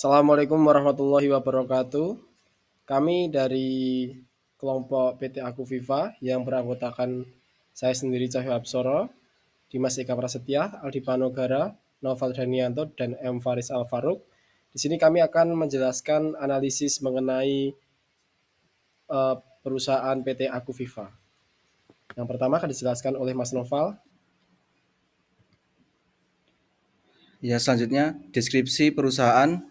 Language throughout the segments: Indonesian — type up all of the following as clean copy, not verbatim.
Assalamualaikum warahmatullahi wabarakatuh. Kami dari kelompok PT Aku Viva yang beranggotakan saya sendiri Cahyo Absoro, Dimas Eka Prasetya, Aldi Panogara, Noval Danianto, dan M. Faris Alfaruk. Di sini kami akan menjelaskan analisis mengenai perusahaan PT Aku Viva. Yang pertama akan dijelaskan oleh Mas Noval. Ya, selanjutnya deskripsi perusahaan.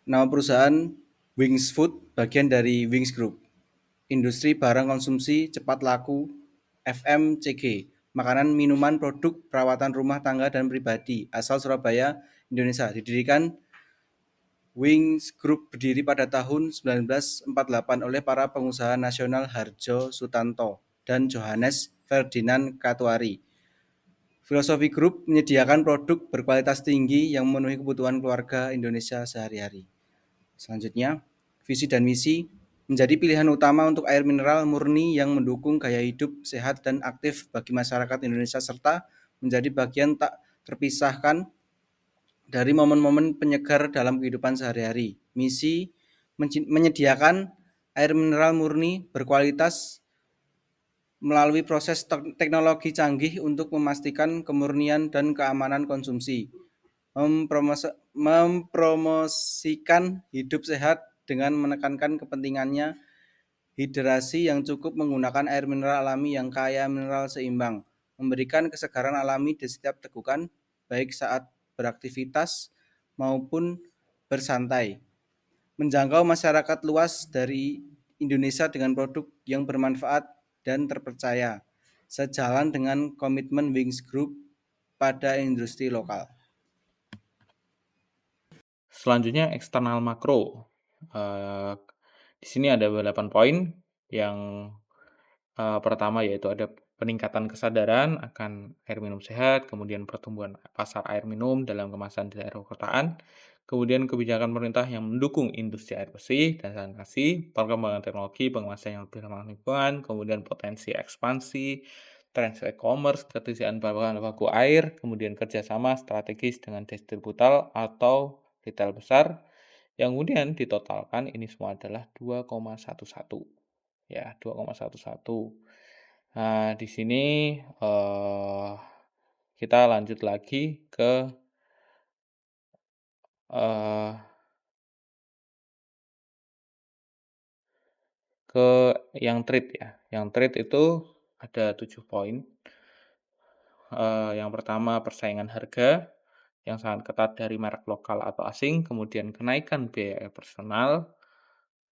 Nama perusahaan Wings Food, bagian dari Wings Group. Industri barang konsumsi cepat laku FMCG, makanan, minuman, produk perawatan rumah tangga dan pribadi, asal Surabaya, Indonesia. Didirikan Wings Group berdiri pada tahun 1948 oleh para pengusaha nasional Harjo Sutanto dan Johannes Ferdinand Katuari. Filosofi Group menyediakan produk berkualitas tinggi yang memenuhi kebutuhan keluarga Indonesia sehari-hari. Selanjutnya, visi dan misi menjadi pilihan utama untuk air mineral murni yang mendukung gaya hidup sehat dan aktif bagi masyarakat Indonesia serta menjadi bagian tak terpisahkan dari momen-momen penyegar dalam kehidupan sehari-hari. Misi menyediakan air mineral murni berkualitas melalui proses teknologi canggih untuk memastikan kemurnian dan keamanan konsumsi, mempromosikan hidup sehat dengan menekankan kepentingannya hidrasi yang cukup menggunakan air mineral alami yang kaya mineral seimbang, memberikan kesegaran alami di setiap tegukan, baik saat beraktivitas maupun bersantai, menjangkau masyarakat luas dari Indonesia dengan produk yang bermanfaat dan terpercaya, sejalan dengan komitmen Wings Group pada industri lokal. Selanjutnya eksternal makro. Di sini ada 8 poin. Yang pertama yaitu ada peningkatan kesadaran akan air minum sehat, kemudian pertumbuhan pasar air minum dalam kemasan di daerah perkotaan, kemudian kebijakan pemerintah yang mendukung industri air bersih dan sanitasi, perkembangan teknologi pengemasan yang lebih ramah lingkungan, kemudian potensi ekspansi, tren e-commerce, ketersediaan bahan baku air, kemudian kerjasama strategis dengan distributor atau retail besar, yang kemudian ditotalkan ini semua adalah 2,11. Ya, 2,11. Nah, di sini kita lanjut lagi eh, ke yang trade ya. Yang trade itu ada 7 poin. Yang pertama persaingan harga yang sangat ketat dari merek lokal atau asing, kemudian kenaikan biaya personal,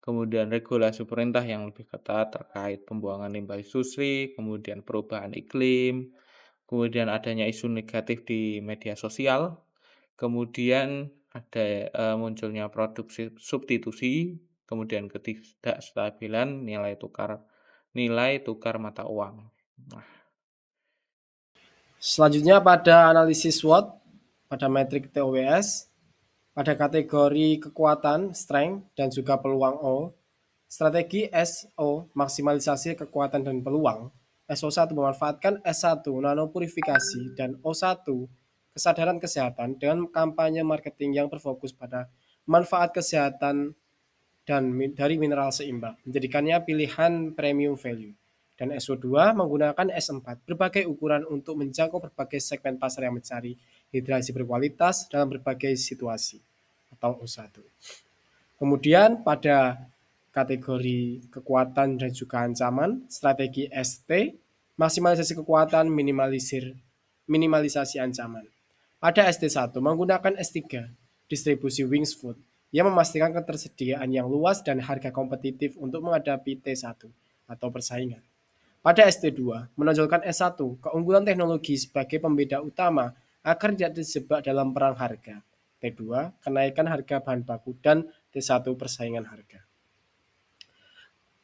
kemudian regulasi pemerintah yang lebih ketat terkait pembuangan limbah industri, kemudian perubahan iklim, kemudian adanya isu negatif di media sosial, kemudian ada munculnya produk substitusi, kemudian ketidakstabilan nilai tukar mata uang. Nah, Selanjutnya pada analisis SWOT, pada metrik TOWS, pada kategori kekuatan, strength, dan juga peluang O, strategi SO, maksimalisasi kekuatan dan peluang, SO1 memanfaatkan S1, nanopurifikasi, dan O1, kesadaran kesehatan dengan kampanye marketing yang berfokus pada manfaat kesehatan dan dari mineral seimbang, menjadikannya pilihan premium value. Dan SO2 menggunakan S4, berbagai ukuran untuk menjangkau berbagai segmen pasar yang mencari hidrasi berkualitas dalam berbagai situasi, atau O1. Kemudian pada kategori kekuatan dan juga ancaman, strategi ST, maksimalisasi kekuatan, minimalisasi ancaman. Pada ST1 menggunakan S3, distribusi Wings Food, yang memastikan ketersediaan yang luas dan harga kompetitif untuk menghadapi T1 atau persaingan. Pada ST2, menonjolkan S1, keunggulan teknologi sebagai pembeda utama agar tidak terjebak dalam perang harga. T2, kenaikan harga bahan baku, dan T1, persaingan harga.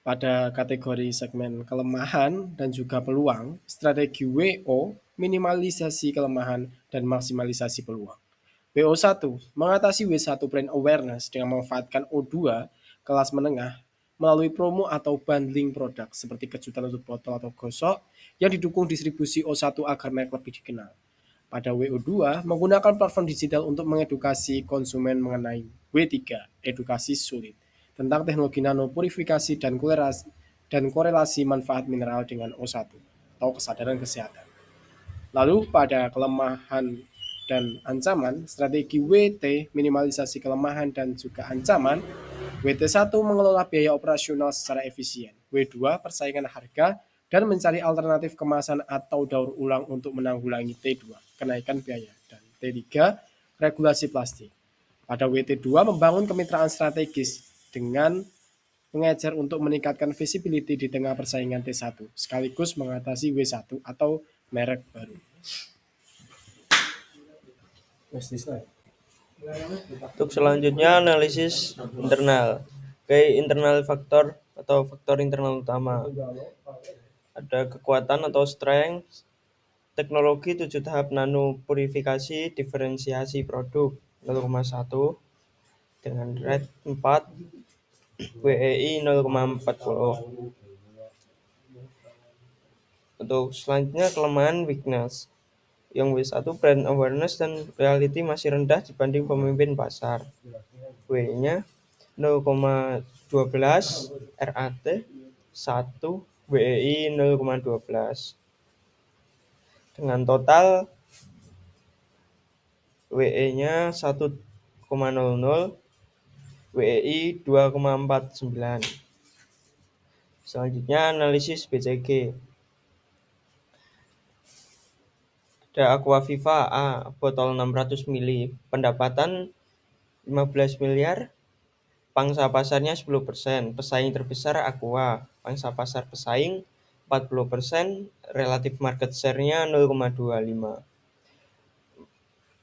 Pada kategori segmen kelemahan dan juga peluang, strategi WO, minimalisasi kelemahan dan maksimalisasi peluang. WO1, mengatasi W1 brand awareness dengan memanfaatkan O2 kelas menengah melalui promo atau bundling produk seperti kejutan untuk botol atau gosok yang didukung distribusi O1 agar merek lebih dikenal. Pada WO2 menggunakan platform digital untuk mengedukasi konsumen mengenai W3 edukasi sulit tentang teknologi nanopurifikasi dan korelasi manfaat mineral dengan O1 atau kesadaran kesehatan. Lalu pada kelemahan dan ancaman, strategi WT minimalisasi kelemahan dan juga ancaman. WT1 mengelola biaya operasional secara efisien. W2 persaingan harga dan mencari alternatif kemasan atau daur ulang untuk menanggulangi T2 kenaikan biaya. Dan T3 regulasi plastik. Pada WT2 membangun kemitraan strategis dengan mengejar untuk meningkatkan visibility di tengah persaingan T1 sekaligus mengatasi W1 atau merek baru. Untuk selanjutnya analisis internal. Key internal faktor atau faktor internal utama. Ada kekuatan atau strength, teknologi 7 tahap nano purifikasi, diferensiasi produk 0,1 dengan rate 4, WEI 0,40. Untuk selanjutnya kelemahan weakness. Yang W1 brand awareness dan reality masih rendah dibanding pemimpin pasar. W-nya 0,12, RAT 1, WEI 0,12. Dengan total WE-nya 1,00, WEI 2,49. Selanjutnya analisis BCG. Ada Aquaviva A, botol 600 ml, pendapatan 15 miliar, pangsa pasarnya 10%, pesaing terbesar Aqua, pangsa pasar pesaing 40%, relatif market share-nya 0,25.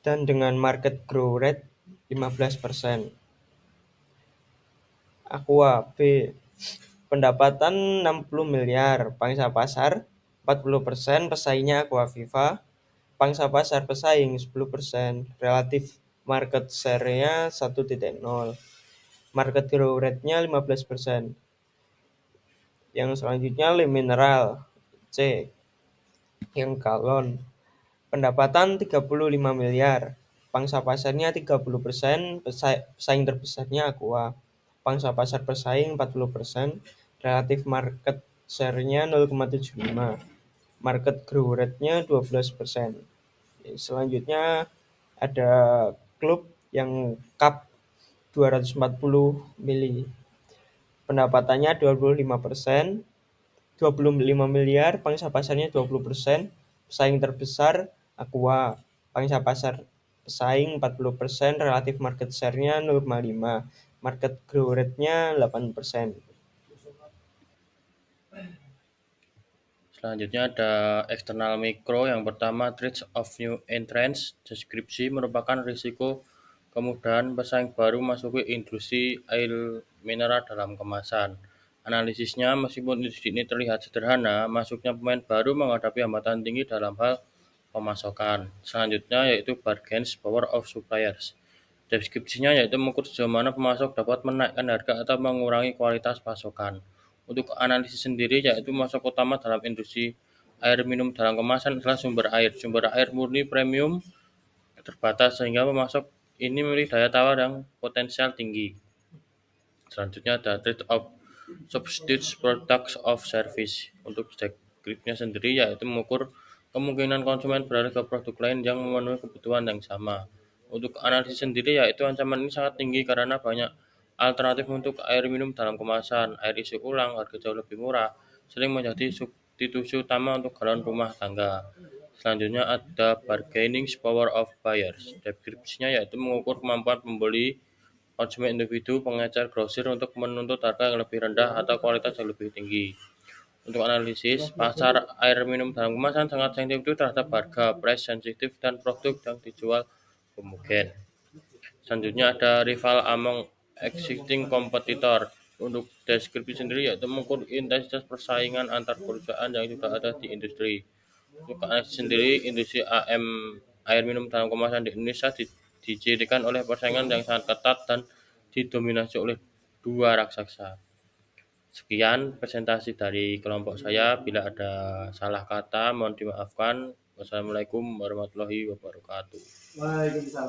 Dan dengan market growth rate 15%. Aqua B, pendapatan 60 miliar, pangsa pasar 40%, pesaingnya Aquaviva, pangsa pasar pesaing 10%, relatif market share-nya 1.0, market growth rate-nya 15%. Yang selanjutnya Le Mineral C, yang galon, pendapatan 35 miliar, pangsa pasarnya 30%, pesaing terbesarnya Aqua, pangsa pasar pesaing 40%, relatif market share-nya 0,75, market growth rate-nya 12%. Selanjutnya ada klub yang cup 240 mili. Pendapatannya 25%, 25 miliar, pangsa pasarnya 20%, pesaing terbesar Aqua, pangsa pasar pesaing 40%, relatif market share-nya 0,5, market growth rate-nya 8%. Selanjutnya ada eksternal mikro. Yang pertama, threats of new entrants. Deskripsi merupakan risiko kemudahan pesaing baru masuk ke industri air mineral dalam kemasan. Analisisnya, meskipun industri ini terlihat sederhana, masuknya pemain baru menghadapi hambatan tinggi dalam hal pemasokan. Selanjutnya yaitu bargains power of suppliers. Deskripsinya yaitu mengukur sejauh mana pemasok dapat menaikkan harga atau mengurangi kualitas pasokan. Untuk analisis sendiri yaitu masuk utama dalam industri air minum dalam kemasan adalah sumber air. Sumber air murni premium terbatas sehingga pemasok ini memiliki daya tawar yang potensial tinggi. Selanjutnya ada trade-off substitutes products of service. Untuk deskripsinya sendiri yaitu mengukur kemungkinan konsumen beralih ke produk lain yang memenuhi kebutuhan yang sama. Untuk analisis sendiri yaitu ancaman ini sangat tinggi karena banyak alternatif untuk air minum dalam kemasan. Air isi ulang harga jauh lebih murah, sering menjadi substitusi utama untuk galon rumah tangga. Selanjutnya ada bargaining power of buyers. Deskripsinya yaitu mengukur kemampuan pembeli konsumen individu pengecer grosir untuk menuntut harga yang lebih rendah atau kualitas yang lebih tinggi. Untuk analisis, pasar air minum dalam kemasan sangat sensitif terhadap harga, price sensitif, dan produk yang dijual homogen. Selanjutnya ada rival among existing competitor. Untuk deskripsi sendiri yaitu mengukur intensitas persaingan antar perusahaan yang sudah ada di industri. Untuk analisis sendiri, industri air minum dalam kemasan di Indonesia dicirikan oleh persaingan yang sangat ketat dan didominasi oleh dua raksasa. Sekian presentasi dari kelompok saya. Bila ada salah kata, mohon dimaafkan. Wassalamualaikum warahmatullahi wabarakatuh. Waalaikumsalam.